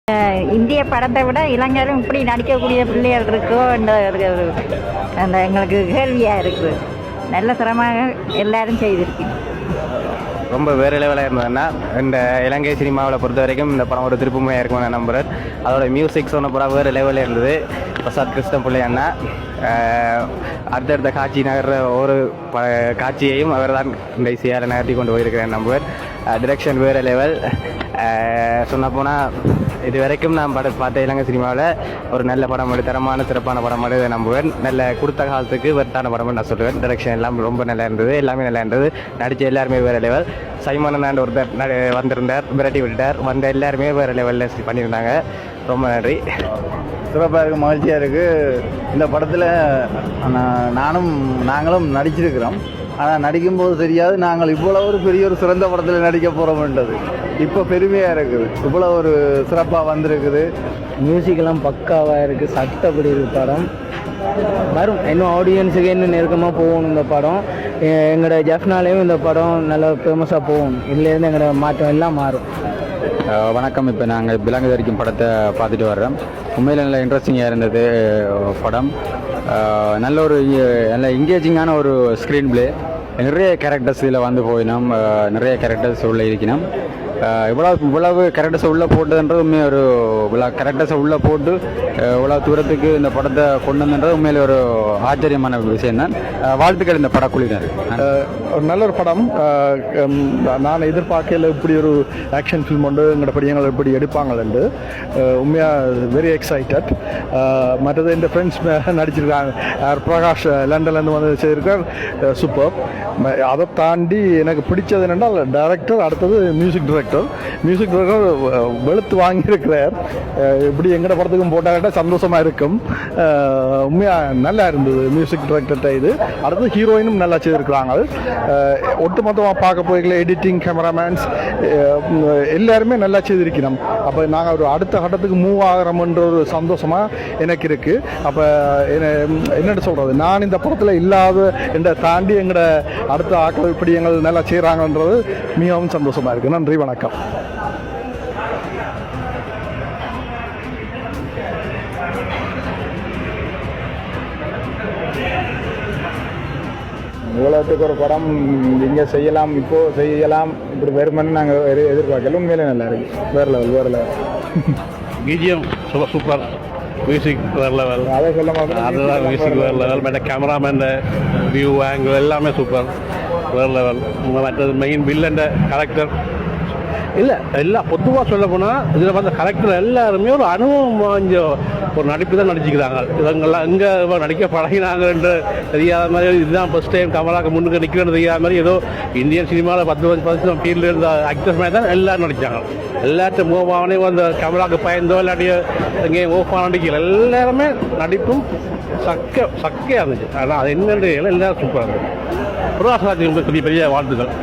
இந்திய படத்தை விட இளைஞரும் இப்படி நடிக்கக்கூடிய பிள்ளைகள் இருக்கோ அந்த எங்களுக்கு கேள்வியாக இருக்குது. நல்ல சிரமமாக எல்லாரும் செய்திருக்கீங்க. ரொம்ப வேறு லெவலாக இருந்ததுன்னா இந்த இலங்கை சினிமாவில் பொறுத்த வரைக்கும் இந்த படம் ஒரு திருப்புமையாக இருக்கும் நான் நம்புகிறேன். அதோட மியூசிக் சொன்ன படம் வேறு லெவலில் இருந்தது. பிரசாத் கிருஷ்ணன் பிள்ளை அண்ணா அடுத்தடுத்த காட்சி நகர்ற ஒரு காட்சியையும் அவர் தான் இந்த இசையால் நகர்த்தி கொண்டு போயிருக்கிறேன் நம்புவேன். டிரெக்ஷன் வேறு லெவல். சொன்னப்போனால் இது வரைக்கும் நான் பார்த்த இலங்கை சினிமாவில் ஒரு நல்ல படம் தரமான சிறப்பான படம் இதை நம்புவேன். நல்ல கொடுத்த காலத்துக்கு வெர்த்தான படம் நான் சொல்லுவேன். டைரக்ஷன் எல்லாம் ரொம்ப நல்லா இருந்தது, எல்லாமே நல்லா இருந்தது. நடித்த எல்லாருமே வேறு லெவல். சைமன் ஒருத்தர் வந்திருந்தார், விரட்டி விட்டார். வந்த எல்லாருமே வேறு லெவலில் பண்ணியிருந்தாங்க. ரொம்ப நன்றி. சிறப்பாக இருக்குது, மகிழ்ச்சியாக இருக்குது. இந்த படத்தில் நாங்களும் நடிச்சிருக்கிறோம். ஆனால் நடிக்கும்போது தெரியாது நாங்கள் இவ்வளோ ஒரு பெரிய ஒரு சிறந்த படத்தில் நடிக்க போகிறோம்ன்றது இப்போ பெருமையாக இருக்குது. இவ்வளோ ஒரு சிறப்பாக வந்திருக்குது. மியூசிக்கெல்லாம் பக்காவாக இருக்குது. சட்டப்படி இருக்குது படம். வரும் இன்னும் ஆடியன்ஸுக்கு இன்னும் நெருக்கமாக போகணும் இந்த படம். எங்களோட ஜெஃப்னாலேயும் இந்த படம் நல்லா ஃபேமஸாக போகணும். இதுலேருந்து எங்களோட மாற்றம் எல்லாம் மாறும். வணக்கம். இப்போ நாங்கள் விலங்கு தரிக்கும் படத்தை பார்த்துட்டு வர்றோம். உண்மையில் நல்ல இன்ட்ரெஸ்டிங்காக இருந்தது படம். நல்ல ஒரு நல்ல என்கேஜிங்கான ஒரு ஸ்க்ரீன் பிளே. நிறைய கேரக்டர்ஸ் இதில் வந்து போயினோம். நிறைய கேரக்டர்ஸ் உள்ளே இருக்கணும். இவ்வளவு கேரக்டர்ஸை உள்ளே போட்டதுன்றது உண்மையாக ஒரு கேரக்டர்ஸை உள்ளே போட்டு இவ்வளோ தூரத்துக்கு இந்த படத்தை கொண்டு வந்தது உண்மையில ஒரு ஆச்சரியமான விஷயம் தான். வாழ்த்துக்கள் இந்த படக்குழுவினர். ஒரு நல்ல ஒரு படம். நான் எதிர்பார்க்கல இப்படி ஒரு ஆக்ஷன் ஃபில்ம் ஒன்று எங்களோட படியங்கள் இப்படி எடுப்பாங்கள்ண்டு உண்மையாக வெரி எக்ஸைட்டட். மற்றது இந்த ஃப்ரெண்ட்ஸ் நடிச்சிருக்காங்க. பிரகாஷ் லண்டன்லேருந்து வந்து செய்திருக்கார். சூப்பர். அதை தாண்டி எனக்கு பிடிச்சது என்னென்றால் டைரக்டர், அடுத்தது மியூசிக் டைரக்டர் வெளுத்து வாங்கியிருக்கிறார். இப்படி எங்கட படத்துக்கும் போட்டாக்கிட்ட சந்தோஷமாக இருக்கும். உண்மையாக நல்லா இருந்தது மியூசிக் டைரக்டர்கிட்ட இது. அடுத்தது ஹீரோயினும் நல்லா செய்திருக்கிறாங்க. ஒட்டுமொத்தமாக பார்க்க போய்க்கல எடிட்டிங், கேமராமேன்ஸ் எல்லாருமே நல்லா செய்திருக்கிறோம். அப்போ நாங்கள் ஒரு அடுத்த கட்டத்துக்கு மூவ் ஆகிறோம்ன்ற ஒரு சந்தோஷமாக எனக்கு இருக்குது. அப்போ என்னென்னு சொல்கிறது, நான் இந்த படத்தில் இல்லாத என்ற தாண்டி எங்களோட அடுத்த ஆக்கள் இப்படி எங்கள் நல்லா செய்கிறாங்கன்றது மிகவும் சந்தோஷமாக இருக்குது. நன்றி, வணக்கம். உலகத்துக்கு ஒரு படம் இங்கே செய்யலாம், இப்போது செய்யலாம், இப்படி வருமானு நாங்கள் எதிர்பார்க்கல. உண்மையிலே நல்லா இருக்குது. வேறு லெவல். BGM super. மியூசிக் வேறு லெவல். அதை சொல்ல மாட்டேன். அதுதான் மியூசிக் வேறு லெவல். மற்ற கேமராமேன் வியூ ஆங்கிள் எல்லாமே சூப்பர், வேறு லெவல். மற்றது மெயின் வில்லண்ட கேரக்டர் இல்லை எல்லாம் பொதுவாக சொல்ல போனால் இதில் வந்து கரெக்டர் எல்லாருமே ஒரு அனுபவம் வாய்ந்த ஒரு நடிப்பு தான் நடிச்சுக்கிறாங்க. இவங்கெல்லாம் எங்கே நடிக்க பழகினாங்கன்ற தெரியாத மாதிரி, இதுதான் ஃபர்ஸ்ட் டைம் கமலாக்கு முன்னுக்கு நிற்கிறேன்னு தெரியாத மாதிரி, ஏதோ இந்தியன் சினிமாவில் 10 ஃபீல்டில் இருந்த ஆக்டர்ஸ் மாதிரி தான் எல்லோரும் நடித்தாங்க. எல்லாத்தையும் மூவானே அந்த கமலாக்கு பயந்தோ இல்லாட்டி எங்கேயும் ஓஃபான நடிக்கல. எல்லாருமே நடிப்பும் சக்கையாக இருந்துச்சு. ஆனால் அது என்னென்று எல்லாரும் சூப்பராக இருந்துச்சு. புராசாத்தியம் பெரிய பெரிய வாழ்த்துக்கள்.